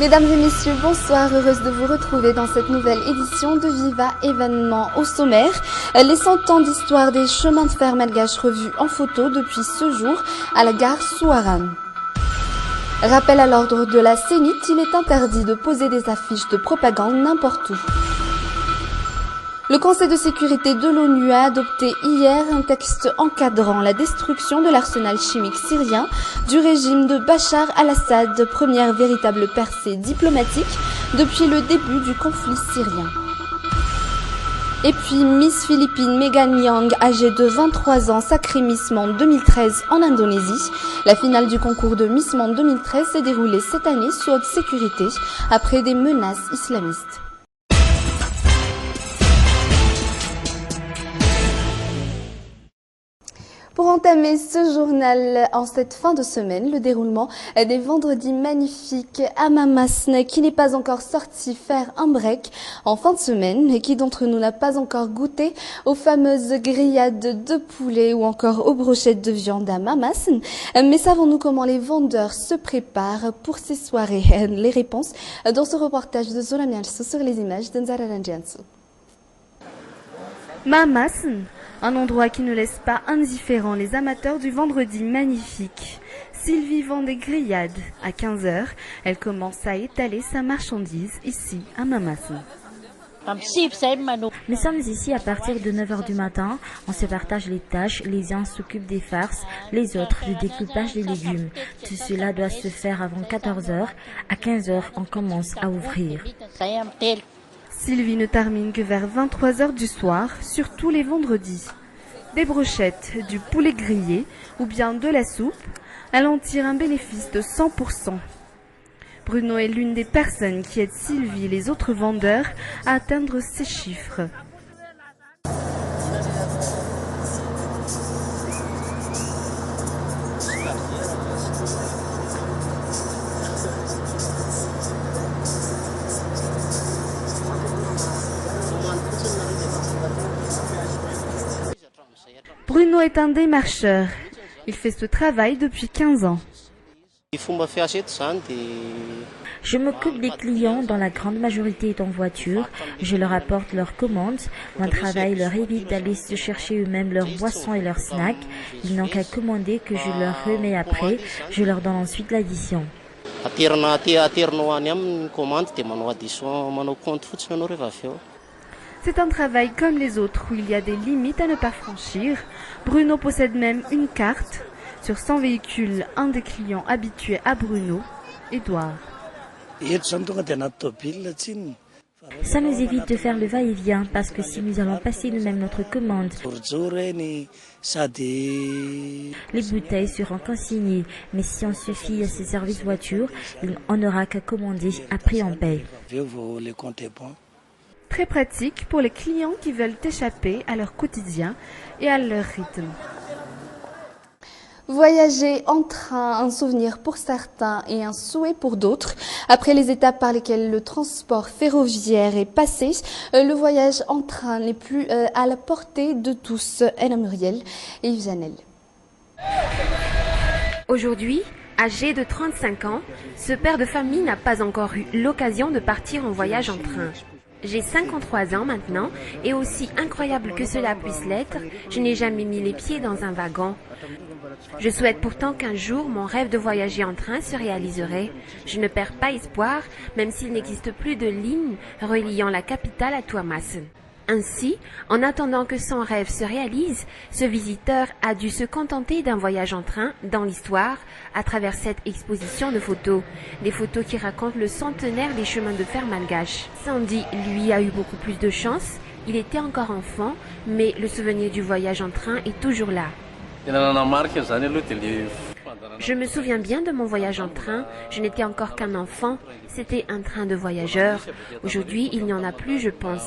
Mesdames et messieurs, bonsoir, heureuse de vous retrouver dans cette nouvelle édition de Viva Événement. Au sommaire, les 100 ans d'histoire des chemins de fer malgaches revus en photo depuis ce jour à la gare Souaran. Rappel à l'ordre de la Sénit, il est interdit de poser des affiches de propagande n'importe où. Le Conseil de sécurité de l'ONU a adopté hier un texte encadrant la destruction de l'arsenal chimique syrien du régime de Bachar al-Assad, première véritable percée diplomatique depuis le début du conflit syrien. Et puis Miss Philippines Megan Young, âgée de 23 ans, sacrée Miss Monde 2013 en Indonésie. La finale du concours de Miss Monde 2013 s'est déroulée cette année sous haute sécurité après des menaces islamistes. Pour entamer ce journal en cette fin de semaine, le déroulement des vendredis magnifiques à Mamasne, qui n'est pas encore sorti faire un break en fin de semaine et qui d'entre nous n'a pas encore goûté aux fameuses grillades de poulet ou encore aux brochettes de viande à Mamasne. Mais savons-nous comment les vendeurs se préparent pour ces soirées? Les réponses dans ce reportage de Zola Mialso sur les images d'Nzara Ranjiansu. Mamasne, un endroit qui ne laisse pas indifférents les amateurs du vendredi magnifique. Sylvie vend des grillades. À 15h, elle commence à étaler sa marchandise ici à Mamasne. Nous sommes ici à partir de 9h du matin. On se partage les tâches. Les uns s'occupent des farces, les autres du découpage des légumes. Tout cela doit se faire avant 14h. À 15h, on commence à ouvrir. Sylvie ne termine que vers 23h du soir, surtout les vendredis. Des brochettes, du poulet grillé ou bien de la soupe, elle en tire un bénéfice de 100%. Bruno est l'une des personnes qui aide Sylvie et les autres vendeurs à atteindre ces chiffres. Bruno est un démarcheur. Il fait ce travail depuis 15 ans. Je m'occupe des clients, dont la grande majorité est en voiture. Je leur apporte leurs commandes. Mon travail leur évite d'aller se chercher eux-mêmes leurs boissons et leurs snacks. Ils n'ont qu'à commander que je leur remets après. Je leur donne ensuite l'addition. C'est un travail comme les autres où il y a des limites à ne pas franchir. Bruno possède même une carte. Sur 100 véhicules, un des clients habitués à Bruno, Edouard. Ça nous évite de faire le va-et-vient parce que si nous allons passer nous-mêmes notre commande, les bouteilles seront consignées. Mais si on se fie à ces services voitures, on n'aura qu'à commander, après on paye. Très pratique pour les clients qui veulent échapper à leur quotidien et à leur rythme. Voyager en train, un souvenir pour certains et un souhait pour d'autres. Après les étapes par lesquelles le transport ferroviaire est passé, le voyage en train n'est plus à la portée de tous. Anna Muriel et Yves Janel. Aujourd'hui, âgé de 35 ans, ce père de famille n'a pas encore eu l'occasion de partir en voyage en train. J'ai 53 ans maintenant et aussi incroyable que cela puisse l'être, je n'ai jamais mis les pieds dans un wagon. Je souhaite pourtant qu'un jour mon rêve de voyager en train se réaliserait. Je ne perds pas espoir, même s'il n'existe plus de ligne reliant la capitale à Tuamasen. Ainsi, en attendant que son rêve se réalise, ce visiteur a dû se contenter d'un voyage en train dans l'histoire à travers cette exposition de photos. Des photos qui racontent le centenaire des chemins de fer malgaches. Sandy, lui, a eu beaucoup plus de chance. Il était encore enfant, mais le souvenir du voyage en train est toujours là. Je me souviens bien de mon voyage en train. Je n'étais encore qu'un enfant. C'était un train de voyageurs. Aujourd'hui, il n'y en a plus, je pense.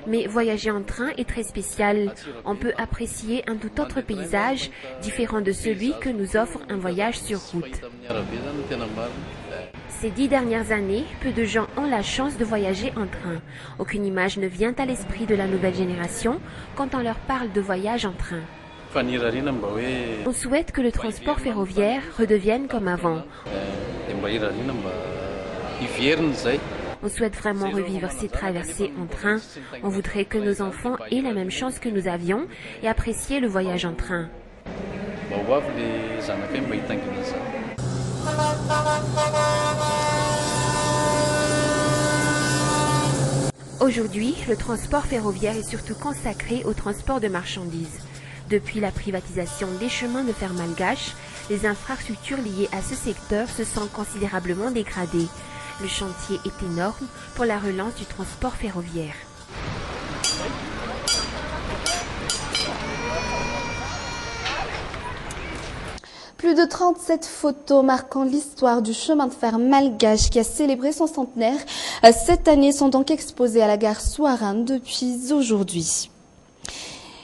Mais voyager en train est très spécial. On peut apprécier un tout autre paysage, différent de celui que nous offre un voyage sur route. Ces 10 dernières années, peu de gens ont la chance de voyager en train. Aucune image ne vient à l'esprit de la nouvelle génération quand on leur parle de voyage en train. On souhaite que le transport ferroviaire redevienne comme avant. On souhaite vraiment revivre ces traversées en train. On voudrait que nos enfants aient la même chance que nous avions et apprécier le voyage en train. Aujourd'hui, le transport ferroviaire est surtout consacré au transport de marchandises. Depuis la privatisation des chemins de fer malgaches, les infrastructures liées à ce secteur se sont considérablement dégradées. Le chantier est énorme pour la relance du transport ferroviaire. Plus de 37 photos marquant l'histoire du chemin de fer malgache qui a célébré son centenaire cette année sont donc exposées à la gare Souarane depuis aujourd'hui.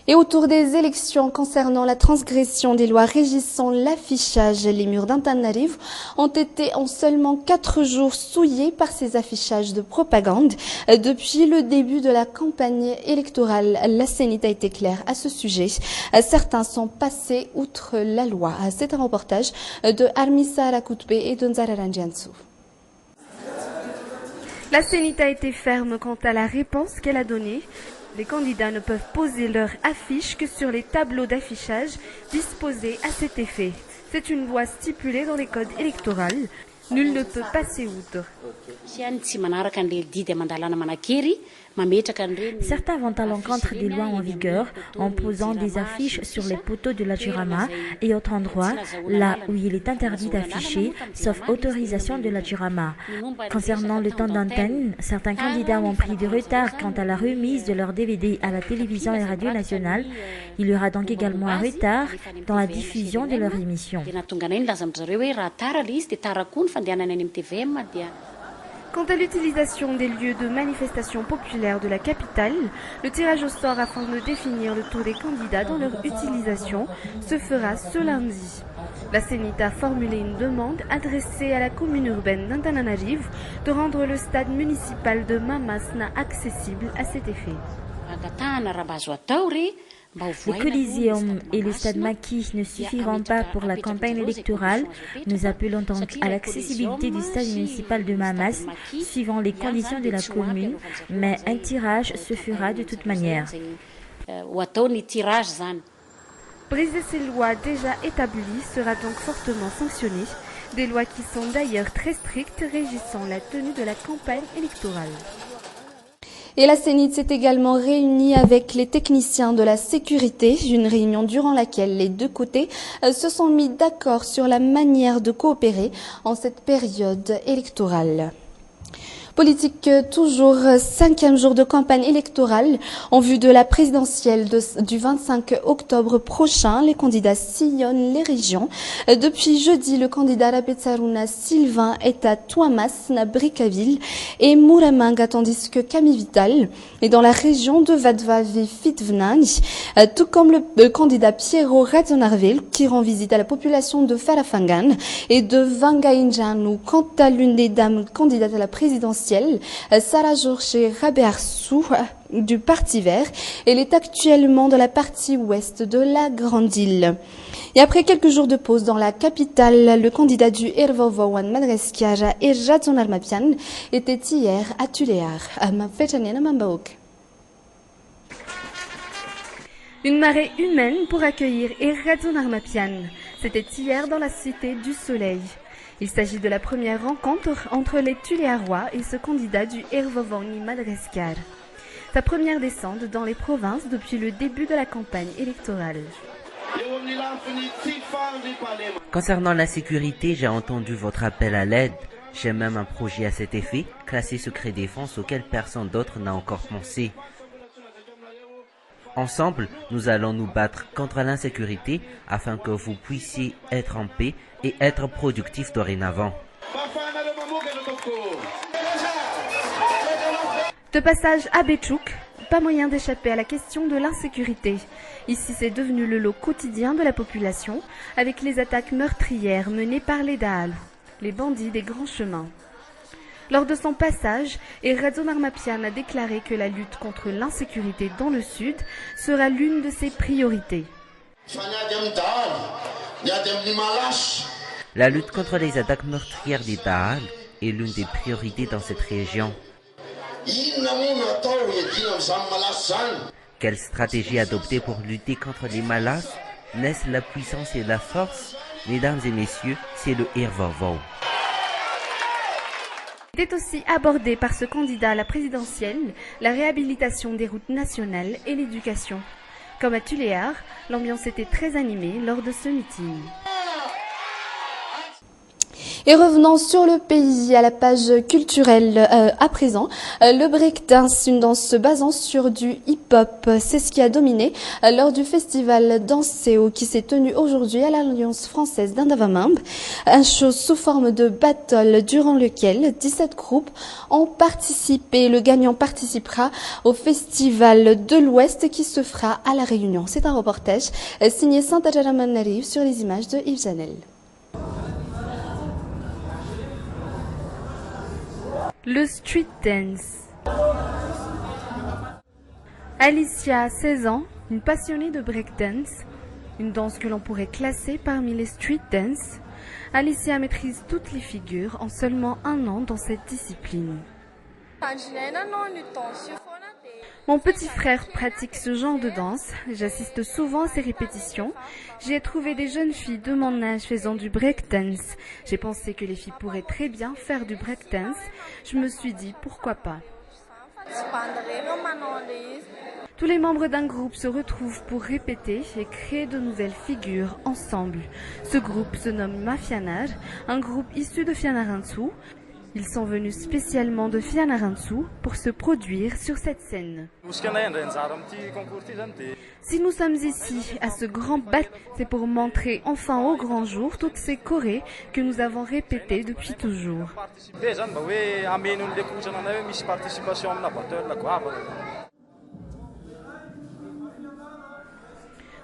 Et autour des élections concernant la transgression des lois régissant l'affichage, les murs d'Antananarivo ont été en seulement 4 jours souillés par ces affichages de propagande. Depuis le début de la campagne électorale, la CENIT a été claire à ce sujet. Certains sont passés outre la loi. C'est un reportage de Armisa Rakutbe et de Nzara Ranjansu. La CENIT a été ferme quant à la réponse qu'elle a donnée. Les candidats ne peuvent poser leur affiche que sur les tableaux d'affichage disposés à cet effet. C'est une loi stipulée dans les codes électoraux. Nul ne peut passer outre. Certains vont à l'encontre des lois en vigueur en posant des affiches sur les poteaux de la Jirama et autres endroits là où il est interdit d'afficher, sauf autorisation de la Jirama. Concernant le temps d'antenne, certains candidats ont pris du retard quant à la remise de leurs DVD à la télévision et radio nationale. Il y aura donc également un retard dans la diffusion de leur émission. Quant à l'utilisation des lieux de manifestation populaire de la capitale, le tirage au sort afin de définir le tour des candidats dans leur utilisation se fera ce lundi. La CENIT a formulé une demande adressée à la commune urbaine d'Antananarivo de rendre le stade municipal de Mamasna accessible à cet effet. Le Coliseum et le stade Maki ne suffiront pas pour la campagne électorale. Nous appelons donc à l'accessibilité du stade municipal de Mamas, suivant les conditions de la commune, mais un tirage se fera de toute manière. Briser ces lois déjà établies sera donc fortement sanctionné, des lois qui sont d'ailleurs très strictes régissant la tenue de la campagne électorale. Et la CENIT s'est également réunie avec les techniciens de la sécurité, une réunion durant laquelle les deux côtés se sont mis d'accord sur la manière de coopérer en cette période électorale. Politique toujours, 5e jour de campagne électorale en vue de la présidentielle du 25 octobre prochain. Les candidats sillonnent les régions. Depuis jeudi, le candidat Rapetsaruna Sylvain est à Tuamas, Brickaville et Muramanga, tandis que Camille Vital est dans la région de Vadvavi-Fitvnani, tout comme le candidat Piero Radzonarville qui rend visite à la population de Farafangan et de Vangainjanu. Quant à l'une des dames candidates à la présidentielle, Sarah Georges Rabearsou du Parti Vert. Elle est actuellement dans la partie ouest de la Grande Île. Et après quelques jours de pause dans la capitale, le candidat du Ervovowan Madreskiara et Jadson Armapian était hier à Tuléar. Une marée humaine pour accueillir Erradson Armapian. C'était hier dans la Cité du Soleil. Il s'agit de la première rencontre entre les Tuléarois et ce candidat du Ervovoni Madreskar. Sa première descente dans les provinces depuis le début de la campagne électorale. Concernant la sécurité, j'ai entendu votre appel à l'aide. J'ai même un projet à cet effet, classé secret défense auquel personne d'autre n'a encore pensé. Ensemble, nous allons nous battre contre l'insécurité afin que vous puissiez être en paix et être productifs dorénavant. De passage à Betchouk, pas moyen d'échapper à la question de l'insécurité. Ici, c'est devenu le lot quotidien de la population avec les attaques meurtrières menées par les Daalu, les bandits des grands chemins. Lors de son passage, Erradson Armapian a déclaré que la lutte contre l'insécurité dans le Sud sera l'une de ses priorités. La lutte contre les attaques meurtrières des Daal est l'une des priorités dans cette région. Quelle stratégie adopter pour lutter contre les malas? N'est-ce la puissance et la force? Mesdames et messieurs, c'est le Irvavo. Était aussi abordé par ce candidat à la présidentielle la réhabilitation des routes nationales et l'éducation. Comme à Tuléar, l'ambiance était très animée lors de ce meeting. Et revenons sur le pays à la page culturelle à présent. Le breakdance, une danse se basant sur du hip-hop, c'est ce qui a dominé lors du festival Danseo qui s'est tenu aujourd'hui à l'Alliance française d'Indavamambe. Un show sous forme de battle durant lequel 17 groupes ont participé. Le gagnant participera au festival de l'Ouest qui se fera à La Réunion. C'est un reportage signé Santa Jaramanari sur les images de Yves Janel. Le street dance. Alicia, 16 ans, une passionnée de breakdance, une danse que l'on pourrait classer parmi les street dance. Alicia maîtrise toutes les figures en seulement 1 an dans cette discipline. Mon petit frère pratique ce genre de danse. J'assiste souvent à ses répétitions. J'ai trouvé des jeunes filles de mon âge faisant du breakdance. J'ai pensé que les filles pourraient très bien faire du breakdance. Je me suis dit pourquoi pas. Tous les membres d'un groupe se retrouvent pour répéter et créer de nouvelles figures ensemble. Ce groupe se nomme Mafianar, un groupe issu de Fianarantsoa. Ils sont venus spécialement de Fianarantsoa pour se produire sur cette scène. Si nous sommes ici à ce grand bal, c'est pour montrer enfin au grand jour toutes ces chorés que nous avons répétées depuis toujours.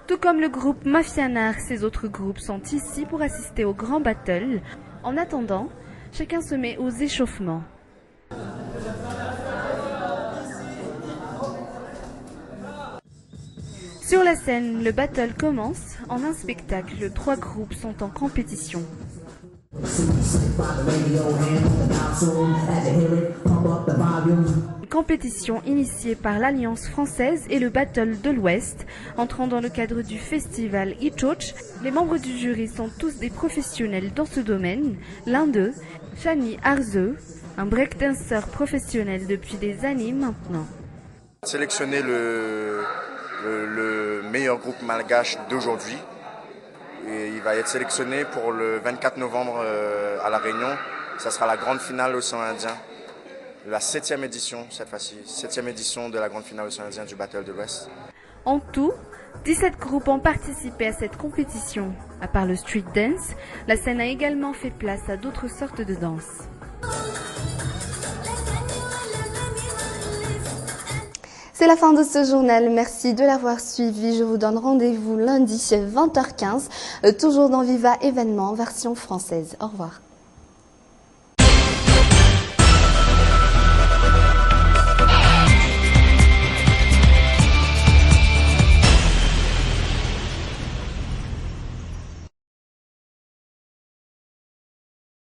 Tout comme le groupe Mafianar, ces autres groupes sont ici pour assister au grand battle. En attendant, chacun se met aux échauffements. Sur la scène, le battle commence. En un spectacle, 3 groupes sont en compétition. Une compétition initiée par l'Alliance française et le Battle de l'Ouest. Entrant dans le cadre du festival Ichoch, les membres du jury sont tous des professionnels dans ce domaine. L'un d'eux, Chani Arze, un breakdancer professionnel depuis des années maintenant. Sélectionner le meilleur groupe malgache d'aujourd'hui. Et il va être sélectionné pour le 24 novembre à La Réunion. Ça sera la grande finale Océan Indien. La 7e édition cette fois-ci. 7e édition de la grande finale Océan Indien du Battle de l'Ouest. En tout, 17 groupes ont participé à cette compétition. À part le street dance, la scène a également fait place à d'autres sortes de danses. C'est la fin de ce journal. Merci de l'avoir suivi. Je vous donne rendez-vous lundi 20h15, toujours dans Viva Événement version française. Au revoir.